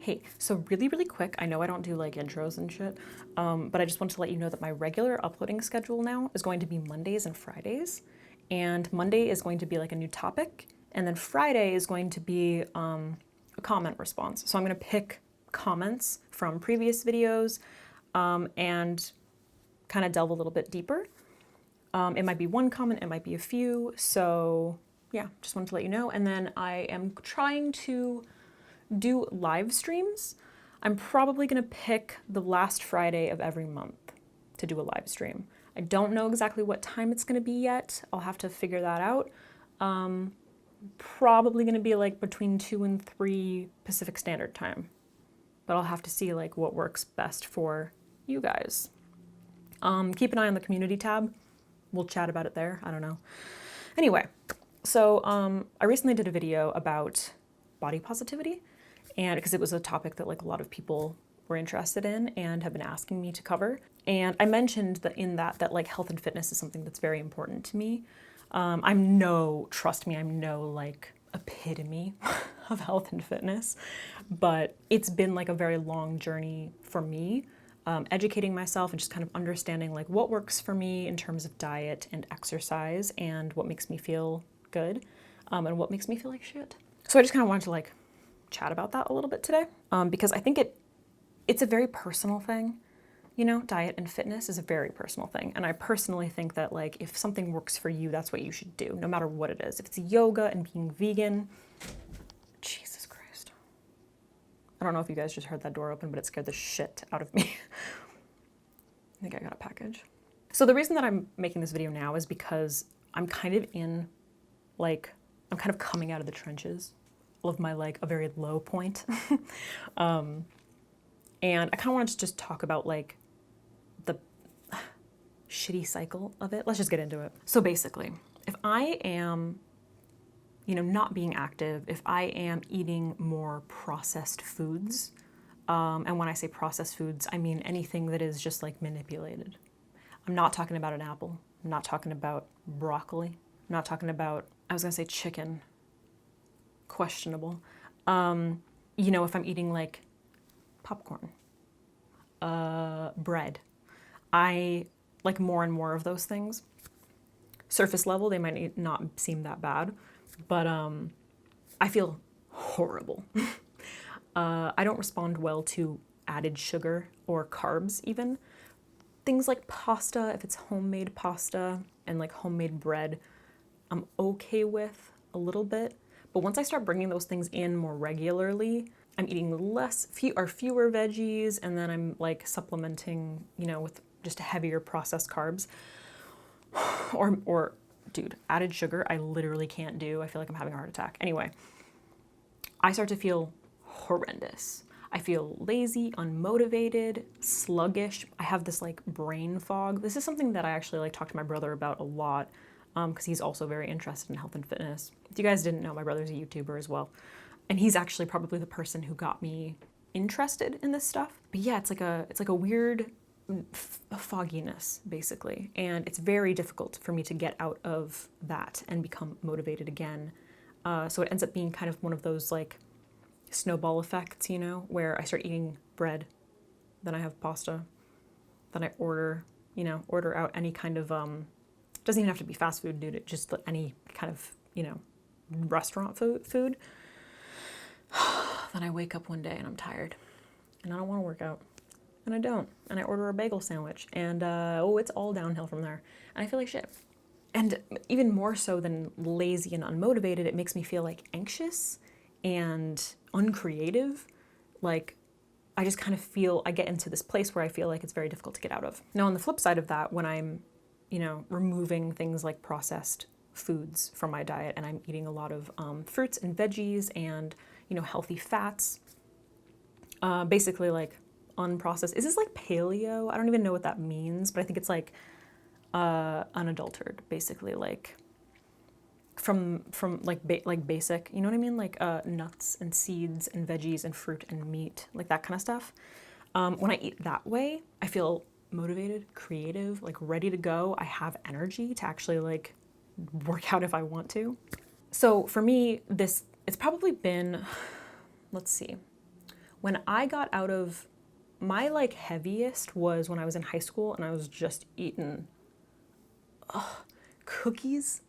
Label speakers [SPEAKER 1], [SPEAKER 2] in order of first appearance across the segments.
[SPEAKER 1] Hey, so really, really quick, I know I don't do like intros and shit, but I just want to let you know that my regular uploading schedule now is going to be Mondays and Fridays. And Monday is going to be like a new topic, and then Friday is going to be a comment response. So I'm going to pick comments from previous videos and kind of delve a little bit deeper. It might be one comment, it might be a few, so yeah, just wanted to let you know. And then I am trying to do live streams. I'm probably gonna pick the last Friday of every month to do a live stream. I don't know exactly what time it's gonna be yet. I'll have to figure that out. Probably gonna be like between 2 and 3 Pacific Standard Time, but I'll have to see like what works best for you guys. Keep an eye on the community tab. We'll chat about it there. I don't know. Anyway, so I recently did a video about body positivity, and because it was a topic that like a lot of people were interested in and have been asking me to cover. And I mentioned that in that like health and fitness is something that's very important to me. Trust me, I'm no like epitome of health and fitness, but it's been like a very long journey for me. Educating myself and just kind of understanding like what works for me in terms of diet and exercise and what makes me feel good and what makes me feel like shit. So I just kind of wanted to like chat about that a little bit today because I think it's a very personal thing. You know, diet and fitness is a very personal thing. And I personally think that like if something works for you, that's what you should do, no matter what it is. If it's yoga and being vegan, Jesus Christ. I don't know if you guys just heard that door open, but it scared the shit out of me. I think I got a package. So the reason that I'm making this video now is because I'm kind of coming out of the trenches of my like a very low point. And I kind of wanted to just talk about like the shitty cycle of it. Let's just get into it. So basically, if I am not being active, if I am eating more processed foods, and when I say processed foods, I mean anything that is just like manipulated. I'm not talking about an apple. I'm not talking about broccoli. I'm not talking about, I was gonna say chicken. Questionable. If I'm eating like popcorn, bread, I like more and more of those things. Surface level, they might not seem that bad, but I feel horrible. I don't respond well to added sugar or carbs even. Things like pasta, if it's homemade pasta and like homemade bread, I'm okay with a little bit. But once I start bringing those things in more regularly, I'm eating fewer veggies, and then I'm like supplementing, with just heavier processed carbs. Or dude, added sugar, I literally can't do. I feel like I'm having a heart attack. Anyway, I start to feel horrendous. I feel lazy, unmotivated, sluggish. I have this like brain fog. This is something that I actually like talk to my brother about a lot because he's also very interested in health and fitness. If you guys didn't know, my brother's a YouTuber as well. And he's actually probably the person who got me interested in this stuff. But yeah, it's like a weird fogginess basically. And it's very difficult for me to get out of that and become motivated again. So it ends up being kind of one of those like snowball effects, where I start eating bread, then I have pasta, then I order out any kind of, doesn't even have to be fast food, dude, just any kind of, restaurant food. Then I wake up one day and I'm tired and I don't want to work out, and I don't, and I order a bagel sandwich, and it's all downhill from there, and I feel like shit. And even more so than lazy and unmotivated, it makes me feel like anxious and uncreative. Like I just kind of feel, I get into this place where I feel like it's very difficult to get out of. Now on the flip side of that, when I'm, removing things like processed foods from my diet and I'm eating a lot of fruits and veggies and, healthy fats, basically like unprocessed. Is this like paleo? I don't even know what that means, but I think it's like unadulterated, basically like from like basic, you know what I mean? Like nuts and seeds and veggies and fruit and meat, like that kind of stuff. When I eat that way, I feel motivated, creative, like ready to go. I have energy to actually like work out if I want to. So for me, it's probably been, let's see, When I got out of my like heaviest was when I was in high school and I was just eating cookies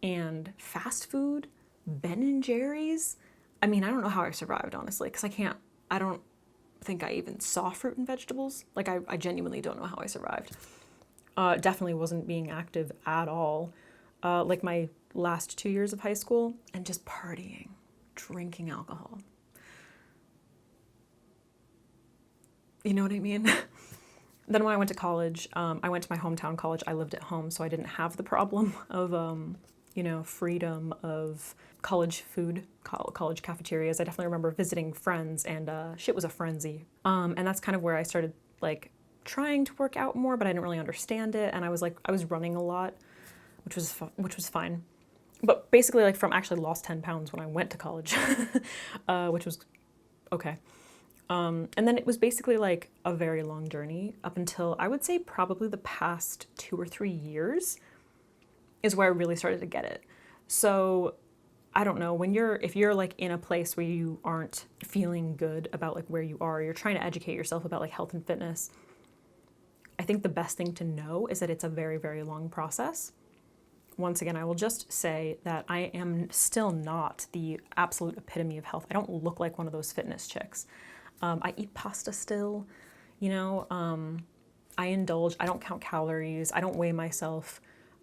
[SPEAKER 1] and fast food, Ben and Jerry's. I mean, I don't know how I survived, honestly, because I don't think I even saw fruit and vegetables. Like, I genuinely don't know how I survived. Definitely wasn't being active at all. Like my last 2 years of high school, and just partying, drinking alcohol. You know what I mean? Then when I went to college, I went to my hometown college. I lived at home, so I didn't have the problem of, freedom of college food, college cafeterias. I definitely remember visiting friends, and shit was a frenzy. And that's kind of where I started, like, trying to work out more, but I didn't really understand it. And I was running a lot, which was fine. But basically, like, actually lost 10 pounds when I went to college, which was okay. And then it was basically like a very long journey up until I would say probably the past 2 or 3 years is where I really started to get it. So I don't know, if you're like in a place where you aren't feeling good about like where you are, you're trying to educate yourself about like health and fitness, I think the best thing to know is that it's a very, very long process. Once again, I will just say that I am still not the absolute epitome of health. I don't look like one of those fitness chicks. I eat pasta still, I indulge, I don't count calories, I don't weigh myself.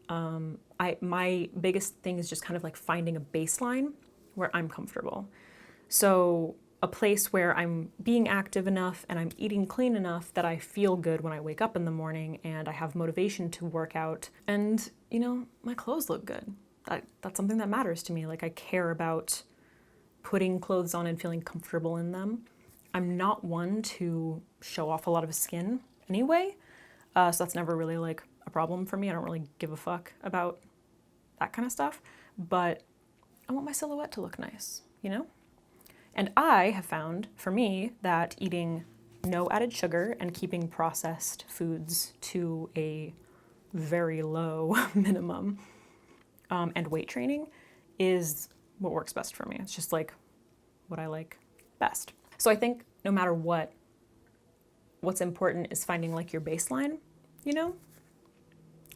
[SPEAKER 1] My biggest thing is just kind of like finding a baseline where I'm comfortable. So a place where I'm being active enough and I'm eating clean enough that I feel good when I wake up in the morning and I have motivation to work out and, my clothes look good. That's something that matters to me. Like, I care about putting clothes on and feeling comfortable in them. I'm not one to show off a lot of skin anyway, so that's never really like a problem for me. I don't really give a fuck about that kind of stuff, but I want my silhouette to look nice, And I have found, for me, that eating no added sugar and keeping processed foods to a very low minimum, and weight training is what works best for me. It's just like what I like best. So I think no matter what's important is finding like your baseline,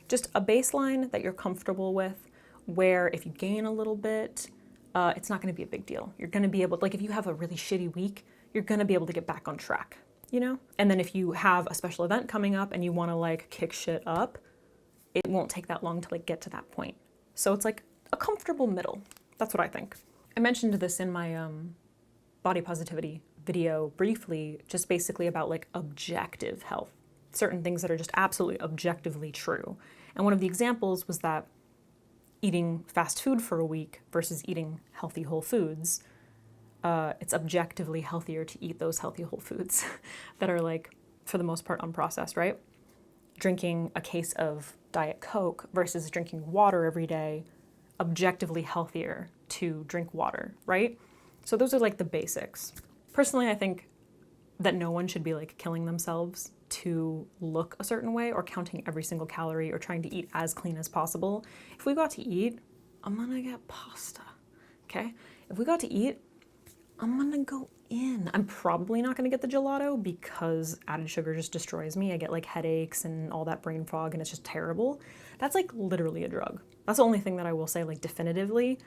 [SPEAKER 1] Just a baseline that you're comfortable with, where if you gain a little bit, it's not going to be a big deal. You're going to be able, like if you have a really shitty week, you're going to be able to get back on track, And then if you have a special event coming up and you want to like kick shit up, it won't take that long to like get to that point. So it's like a comfortable middle. That's what I think. I mentioned this in my body positivity video briefly, just basically about like objective health, certain things that are just absolutely objectively true. And one of the examples was that eating fast food for a week versus eating healthy whole foods, it's objectively healthier to eat those healthy whole foods that are like, for the most part, unprocessed, right? Drinking a case of Diet Coke versus drinking water every day, objectively healthier to drink water, right? So those are like the basics. Personally, I think that no one should be like killing themselves to look a certain way or counting every single calorie or trying to eat as clean as possible. If we go out to eat, I'm gonna get pasta, okay? If we go out to eat, I'm gonna go in. I'm probably not gonna get the gelato because added sugar just destroys me. I get like headaches and all that brain fog and it's just terrible. That's like literally a drug. That's the only thing that I will say like definitively.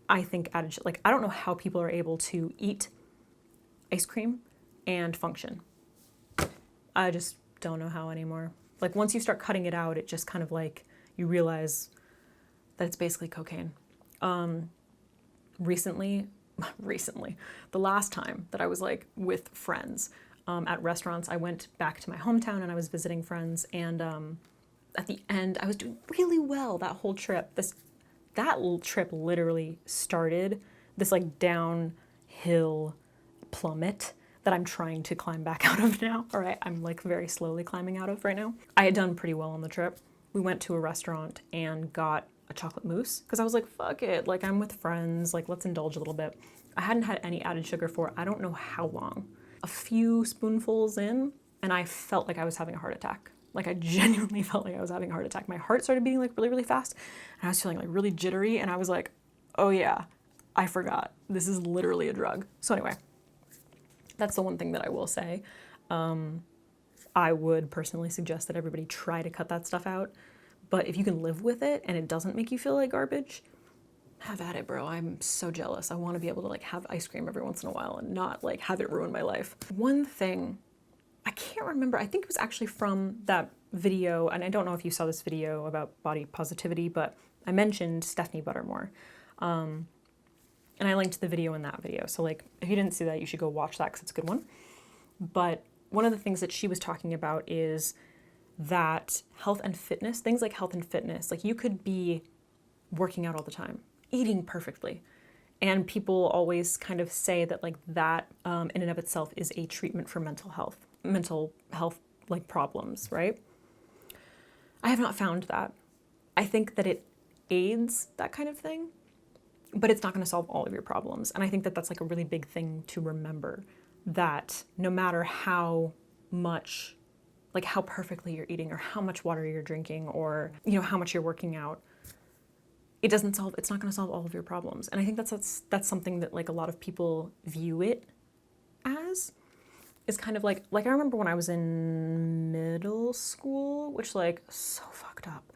[SPEAKER 1] I think like I don't know how people are able to eat ice cream and function. I just don't know how anymore. Like once you start cutting it out, it just kind of like you realize that it's basically cocaine. Recently, the last time that I was like with friends at restaurants, I went back to my hometown and I was visiting friends, and at the end I was doing really well that whole trip. That trip literally started this like downhill plummet that I'm trying to climb back out of now. All right, I'm like very slowly climbing out of right now. I had done pretty well on the trip. We went to a restaurant and got a chocolate mousse because I was like, fuck it, like I'm with friends, like let's indulge a little bit. I hadn't had any added sugar for I don't know how long. A few spoonfuls in and I felt like I was having a heart attack. Like I genuinely felt like I was having a heart attack. My heart started beating like really, really fast and I was feeling like really jittery and I was like, oh yeah, I forgot. This is literally a drug. So anyway, That's the one thing that I will say. I would personally suggest that everybody try to cut that stuff out. But if you can live with it and it doesn't make you feel like garbage, have at it, bro. I'm so jealous. I want to be able to like have ice cream every once in a while and not like have it ruin my life. One thing, I can't remember, I think it was actually from that video, and I don't know if you saw this video about body positivity, but I mentioned Stephanie Buttermore. And I linked the video in that video. So like, if you didn't see that, you should go watch that because it's a good one. But one of the things that she was talking about is that health and fitness, things like health and fitness, like you could be working out all the time, eating perfectly. And people always kind of say that like that in and of itself is a treatment for mental health like problems, right? I have not found that. I think that it aids that kind of thing, but it's not going to solve all of your problems. And I think that that's like a really big thing to remember, that no matter how much, like how perfectly you're eating or how much water you're drinking or, you know, how much you're working out, it's not going to solve all of your problems. And I think that's something that like a lot of people view it as, is kind of like I remember when I was in middle school, which like so fucked up.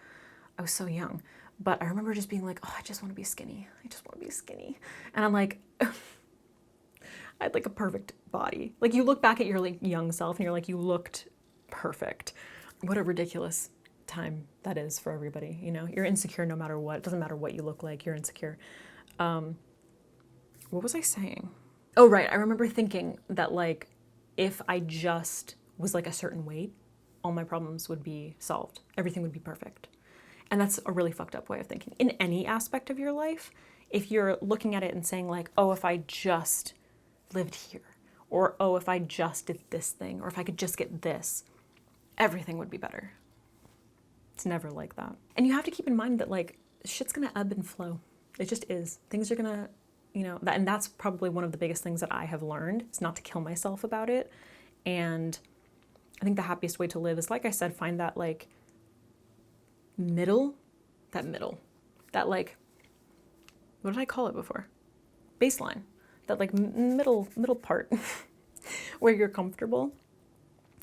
[SPEAKER 1] I was so young, but I remember just being like, oh, I just want to be skinny. I just want to be skinny. And I'm like, I had like a perfect body. Like you look back at your like young self and you're like, you looked perfect. What a ridiculous time that is for everybody. You know, you're insecure no matter what. It doesn't matter what you look like, you're insecure. What was I saying? Oh, right. I remember thinking that like, if I just was like a certain weight, all my problems would be solved. Everything would be perfect. And that's a really fucked up way of thinking. In any aspect of your life, if you're looking at it and saying like, oh, if I just lived here, or oh, if I just did this thing, or if I could just get this, everything would be better. It's never like that. And you have to keep in mind that like, shit's gonna ebb and flow. It just is. Things are gonna, you know, and that's probably one of the biggest things that I have learned, is not to kill myself about it. And I think the happiest way to live is, like I said, find that like that like, what did I call it before? Baseline, that like middle part where you're comfortable,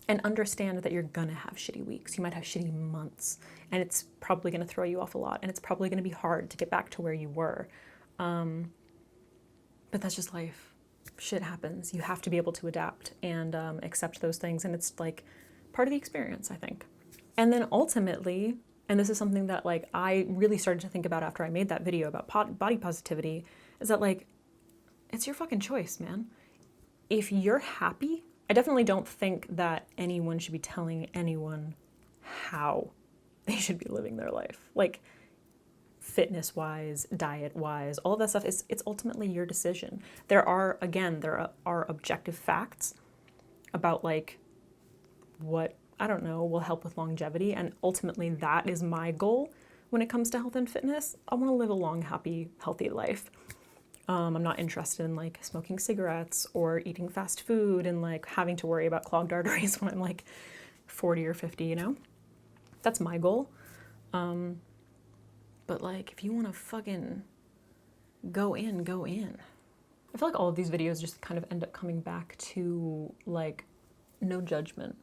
[SPEAKER 1] and understand that you're gonna have shitty weeks. You might have shitty months, and it's probably gonna throw you off a lot, and it's probably gonna be hard to get back to where you were. But that's just life. Shit happens. You have to be able to adapt and accept those things. And it's like part of the experience, I think. And then ultimately, and this is something that like I really started to think about after I made that video about body positivity, is that like, it's your fucking choice, man. If you're happy, I definitely don't think that anyone should be telling anyone how they should be living their life. Like, fitness-wise, diet-wise, all of that stuff, it's ultimately your decision. There are objective facts about like what, I don't know, will help with longevity, and ultimately that is my goal when it comes to health and fitness. I want to live a long, happy, healthy life. I'm not interested in like smoking cigarettes or eating fast food and like having to worry about clogged arteries when I'm like 40 or 50, you know? That's my goal. But like, if you want to fucking go in. I feel like all of these videos just kind of end up coming back to like, no judgment.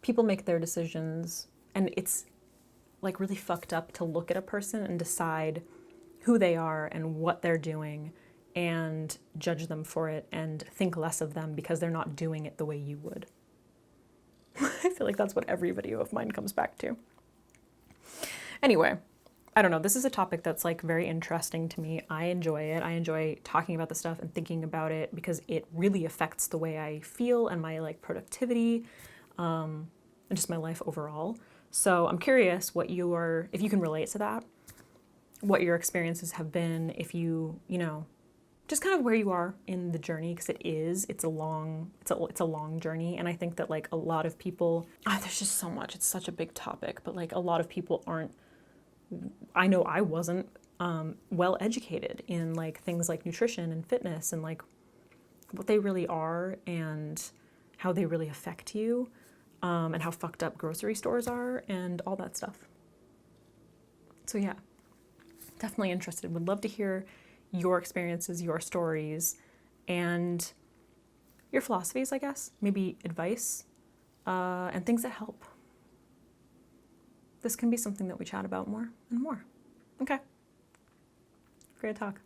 [SPEAKER 1] People make their decisions, and it's like really fucked up to look at a person and decide who they are and what they're doing and judge them for it and think less of them because they're not doing it the way you would. I feel like that's what every video of mine comes back to. Anyway, I don't know. This is a topic that's like very interesting to me. I enjoy it. I enjoy talking about the stuff and thinking about it because it really affects the way I feel and my like productivity, and just my life overall. So I'm curious if you can relate to that, what your experiences have been, if you know, just kind of where you are in the journey, because it's a long journey. And I think that like a lot of people, there's just so much, it's such a big topic, but like a lot of people I know I wasn't well educated in like things like nutrition and fitness and like what they really are and how they really affect you, and how fucked up grocery stores are and all that stuff. So yeah, definitely interested. Would love to hear your experiences, your stories, and your philosophies, I guess, maybe advice, and things that help. This can be something that we chat about more and more. Okay. Great talk.